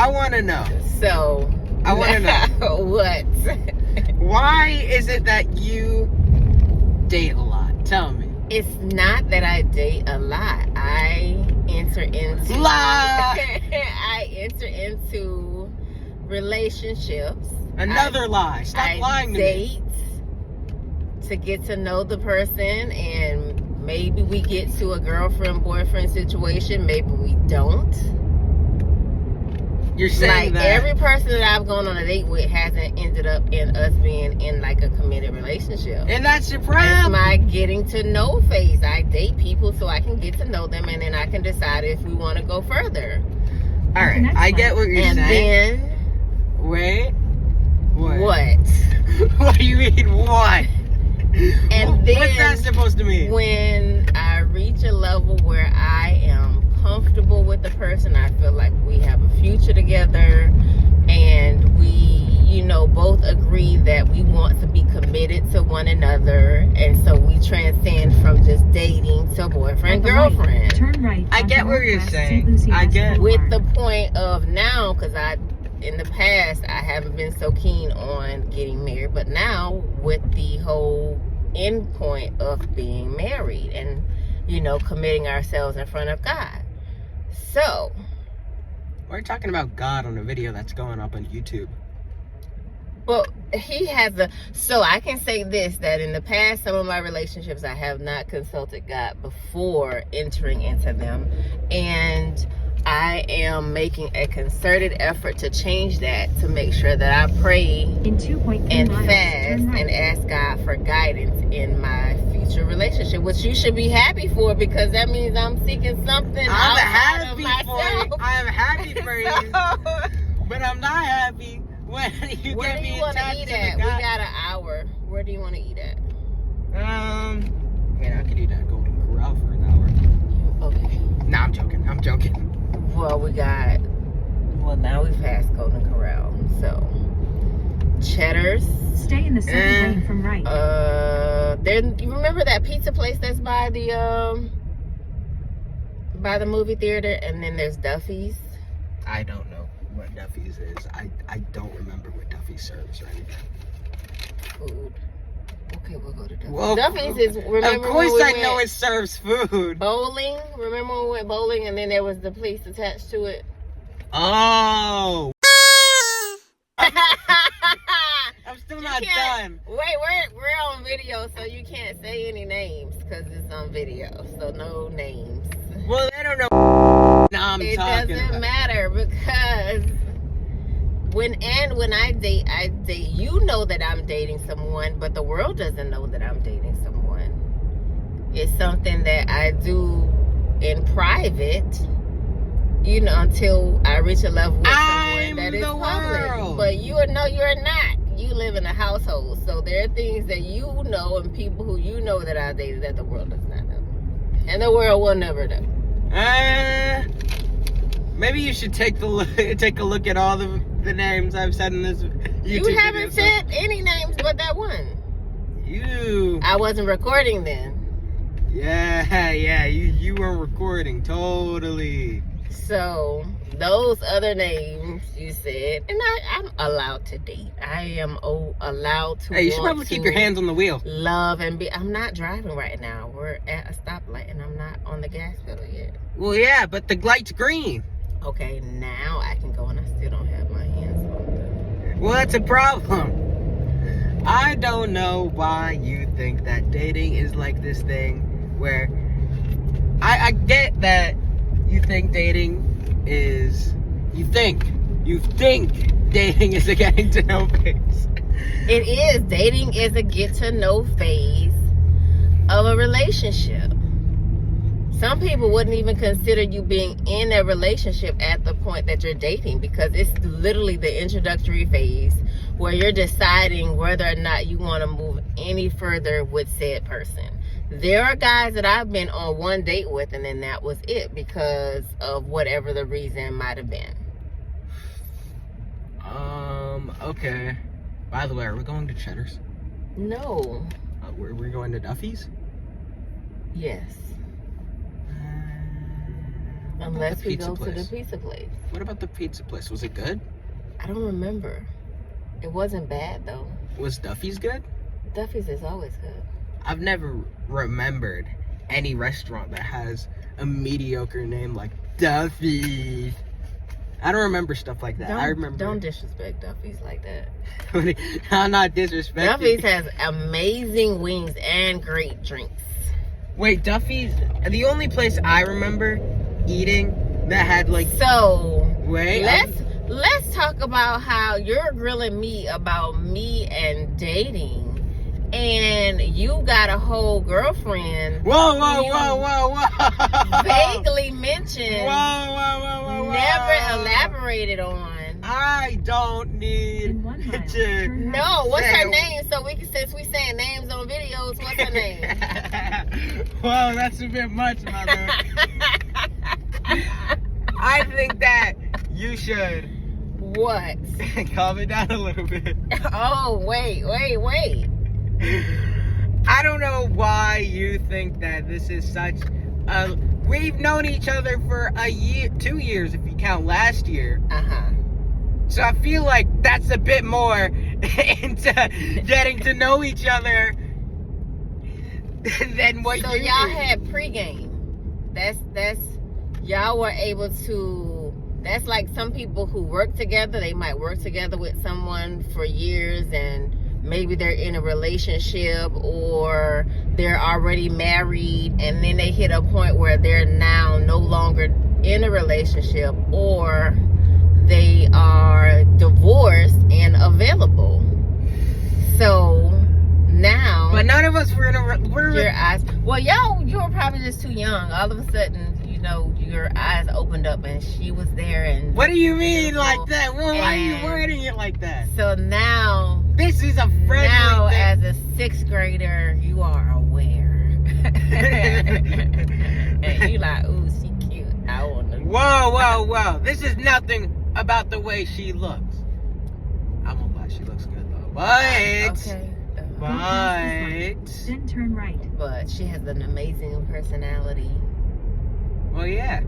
I want to know. So. I want to know. What? Why is it that you date a lot? Tell me. It's not that I date a lot. I enter into I enter into relationships. Another lie. Stop lying to me. I date to get to know the person, and maybe we get to a girlfriend-boyfriend situation. Maybe we don't. You're saying like that every person that I've gone on a date with hasn't ended up in us being in like a committed relationship. And that's your problem. It's my getting to know phase. I date people so I can get to know them, and then I can decide if we want to go further. All right, I get what you're saying. And then, wait, what? What? What do you mean, what? And then, what's that supposed to mean? When I reach a level where I am comfortable with the person, I feel like we have a future together, and we, you know, both agree that we want to be committed to one another, and so we transcend from just dating to boyfriend, girlfriend. Turn right. I get what you're saying. I get with the point of now, because in the past I haven't been so keen on getting married, but now with the whole end point of being married and, you know, committing ourselves in front of God. So we're talking about God on a video that's going up on YouTube. Well, he has so I can say this, that in the past, some of my relationships, I have not consulted God before entering into them. And I am making a concerted effort to change that, to make sure that I pray and fast and ask God for guidance in my future relationship, which you should be happy for, because that means I'm seeking something outside of myself. I'm happy for you, but I'm not happy when you Where get do me you want to eat at? We got an hour. Where do you want to eat at? Man, I could eat at Golden Corral for an hour. Okay. Nah, I'm joking. Well, now we've passed Golden Corral, so Cheddar's. Stay in the second lane from right. You remember that pizza place that's by the movie theater, and then there's Duffy's. I don't know what Duffy's is. I don't remember what Duffy serves or anything. Food. Okay, we'll go to Duffy's. Well, Duffy's is, remember, of course when we I went know it serves food. bowling? Remember when we went bowling and then there was the police attached to it? Oh. I'm still not done. Wait, we're on video, so you can't say any names because it's on video. So no names. Well, they don't know. Now it doesn't matter, because when I date, you know that I'm dating someone, but the world doesn't know that I'm dating someone. It's something that I do in private, you know, until I reach a level with someone that is public. But you're not. You live in a household, so there are things that you know and people who you know that I dated that the world does not know, and the world will never know. Maybe you should take a look at all the names I've said in this YouTube video. You haven't said any names but that one. I wasn't recording then. Yeah, you weren't recording, totally. So those other names you said, and I'm allowed to date. I am allowed to. Hey, you should probably keep your hands on the wheel. Love and be. I'm not driving right now. We're at a stoplight and I'm not on the gas pedal yet. Well, yeah, but the light's green. Okay, now I can go, and I still don't have my hands on. Well, that's a problem. I don't know why you think that dating is like this thing where I get that you think dating is you think dating is a getting to know phase. It is. Dating is a get to know phase of a relationship. Some people wouldn't even consider you being in a relationship at the point that you're dating, because it's literally the introductory phase where you're deciding whether or not you want to move any further with said person. There are guys that I've been on one date with, and then that was it, because of whatever the reason might have been. Okay. By the way, are we going to Cheddar's? No. We're going to Duffy's? Yes. Unless we go to the place? pizza place. What about the pizza place? Was it good? I don't remember. It wasn't bad though. Was Duffy's good? Duffy's is always good. I've never remembered any restaurant that has a mediocre name like Duffy's. I don't remember stuff like that. I remember. Don't disrespect Duffy's like that. I'm not disrespecting. Duffy's has amazing wings and great drinks. Wait, Duffy's, the only place I remember eating that had like. So Wait. let's talk about how you're grilling me about me and dating, and you got a whole girlfriend. Whoa. Vaguely mentioned. Whoa. Never elaborated on. I don't need In 1 mile, to. turn right. No, what's Say- her name? So we can, since we saying names on videos, what's her name? Whoa, that's a bit much, mother. I think that you should What? calm it down a little bit. Oh, wait. I don't know why you think that this is such a. We've known each other for a year, 2 years if you count last year. Uh-huh. So I feel like that's a bit more into getting to know each other than what So you y'all do. had pregame. That's y'all were able to. That's like some people who work together. They might work together with someone for years, and maybe they're in a relationship or they're already married, and then they hit a point where they're now no longer in a relationship, or they are divorced and available. So now, But none of us were in a. your eyes. Well, you were probably just too young. All of a sudden, your eyes opened up, and she was there. And What do you mean like that? Well, why are you And- wording it like that? so now, This is a friendly now thing. as a 6th grader, you are aware, and you like, ooh, she cute. I want to. Whoa. This is nothing about the way she looks. I won't lie, she looks good though. But, Okay. Then turn right. But she has an amazing personality. well, yeah.